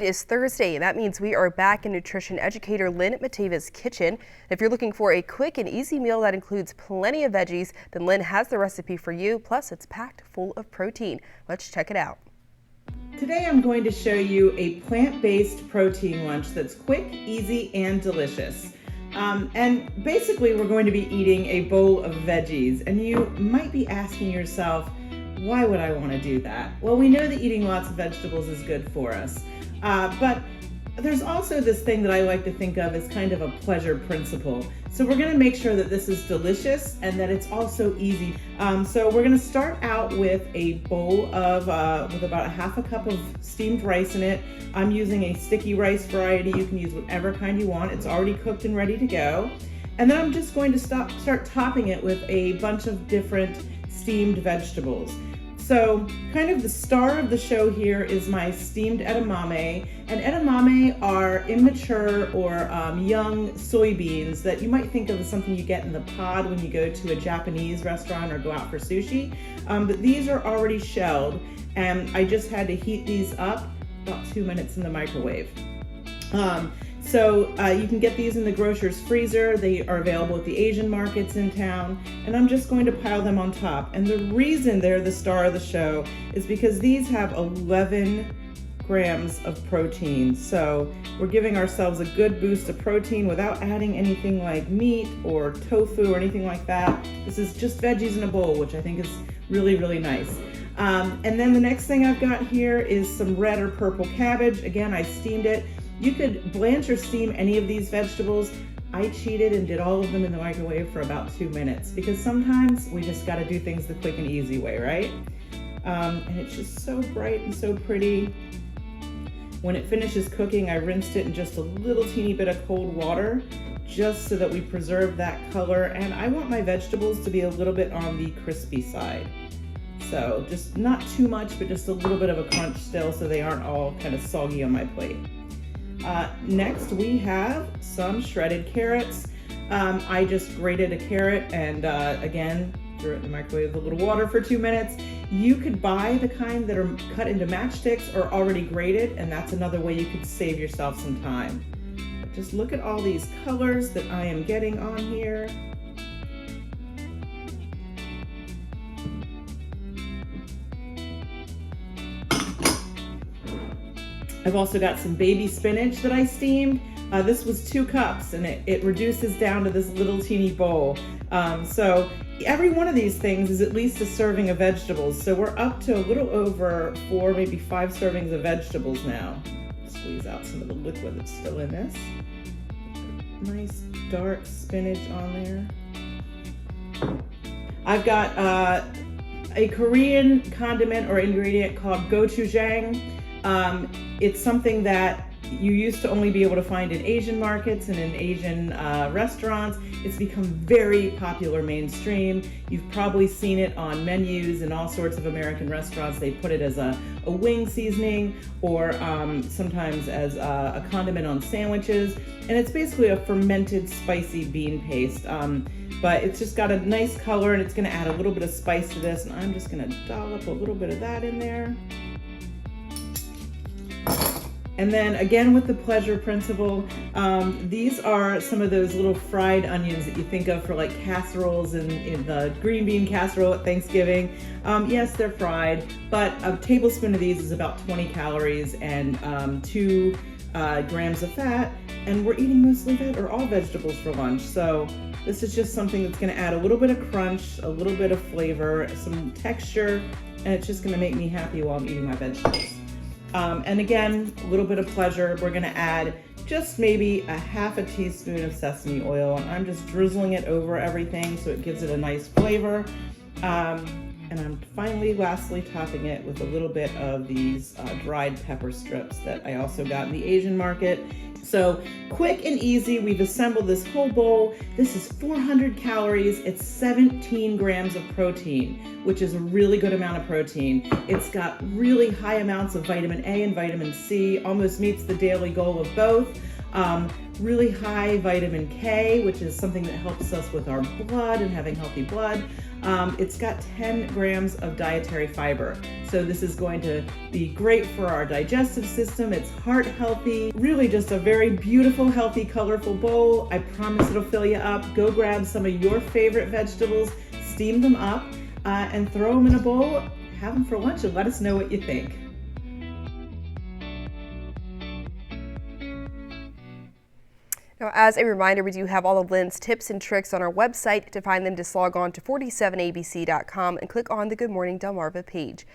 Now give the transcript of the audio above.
It is Thursday, and that means we are back in nutrition educator Lynn Matava's kitchen. If you're looking for a quick and easy meal that includes plenty of veggies, then Lynn has the recipe for you. Plus, it's packed full of protein. Let's check it out. Today I'm going to show you a plant-based protein lunch that's quick, easy, and delicious. And basically we're going to be eating a bowl of veggies, and you might be asking yourself, why would I want to do that? Well, we know that eating lots of vegetables is good for us. But there's also this thing that I like to think of as kind of a pleasure principle. So we're going to make sure that this is delicious and that it's also easy. So we're going to start out with a bowl of with about a half a cup of steamed rice in it. I'm using a sticky rice variety. You can use whatever kind you want. It's already cooked and ready to go. And then I'm just going to start topping it with a bunch of different steamed vegetables. So kind of the star of the show here is my steamed edamame, and edamame are immature or young soybeans that you might think of as something you get in the pod when you go to a Japanese restaurant or go out for sushi, but these are already shelled, and I just had to heat these up about 2 minutes in the microwave. So you can get these in the grocer's freezer. They are available at the Asian markets in town, and I'm just going to pile them on top. And the reason they're the star of the show is because these have 11 grams of protein. So we're giving ourselves a good boost of protein without adding anything like meat or tofu or anything like that. This is just veggies in a bowl, which I think is really, really nice. And then the next thing I've got here is some red or purple cabbage. Again, I steamed it. You could blanch or steam any of these vegetables. I cheated and did all of them in the microwave for about 2 minutes because sometimes we just got to do things the quick and easy way, right? And it's just so bright and so pretty. When it finishes cooking, I rinsed it in just a little teeny bit of cold water just so that we preserve that color. And I want my vegetables to be a little bit on the crispy side. So just not too much, but just a little bit of a crunch still so they aren't all kind of soggy on my plate. Next we have some shredded carrots. I just grated a carrot and again threw it in the microwave with a little water for 2 minutes. You could buy the kind that are cut into matchsticks or already grated, and that's another way you could save yourself some time. But just look at all these colors that I am getting on here. I've also got some baby spinach that I steamed. This was 2 cups, and it reduces down to this little teeny bowl. So every one of these things is at least a serving of vegetables. So we're up to a little over 4, maybe 5 servings of vegetables now. Squeeze out some of the liquid that's still in this. Nice dark spinach on there. I've got a Korean condiment or ingredient called gochujang. It's something that you used to only be able to find in Asian markets and in Asian restaurants. It's become very popular mainstream. You've probably seen it on menus in all sorts of American restaurants. They put it as a wing seasoning or sometimes as a condiment on sandwiches. And it's basically a fermented spicy bean paste. But it's just got a nice color, and it's gonna add a little bit of spice to this. And I'm just gonna dollop a little bit of that in there. And then again with the pleasure principle, these are some of those little fried onions that you think of for like casseroles in the green bean casserole at Thanksgiving. Yes, they're fried, but a tablespoon of these is about 20 calories and 2 grams of fat. And we're eating mostly all vegetables for lunch. So this is just something that's gonna add a little bit of crunch, a little bit of flavor, some texture, and it's just gonna make me happy while I'm eating my vegetables. And again, a little bit of pleasure. We're gonna add just maybe a half a teaspoon of sesame oil, and I'm just drizzling it over everything so it gives it a nice flavor. And I'm finally, lastly, topping it with a little bit of these dried pepper strips that I also got in the Asian market. So quick and easy, we've assembled this whole bowl. This is 400 calories, it's 17 grams of protein, which is a really good amount of protein. It's got really high amounts of vitamin A and vitamin C, almost meets the daily goal of both. Really high vitamin K, which is something that helps us with our blood and having healthy blood. It's got 10 grams of dietary fiber. So this is going to be great for our digestive system. It's heart healthy, really just a very beautiful, healthy, colorful bowl. I promise it'll fill you up. Go grab some of your favorite vegetables, steam them up, and throw them in a bowl. Have them for lunch and let us know what you think. Now, as a reminder, we do have all of Lynn's tips and tricks on our website. To find them, just log on to 47abc.com and click on the Good Morning Delmarva page.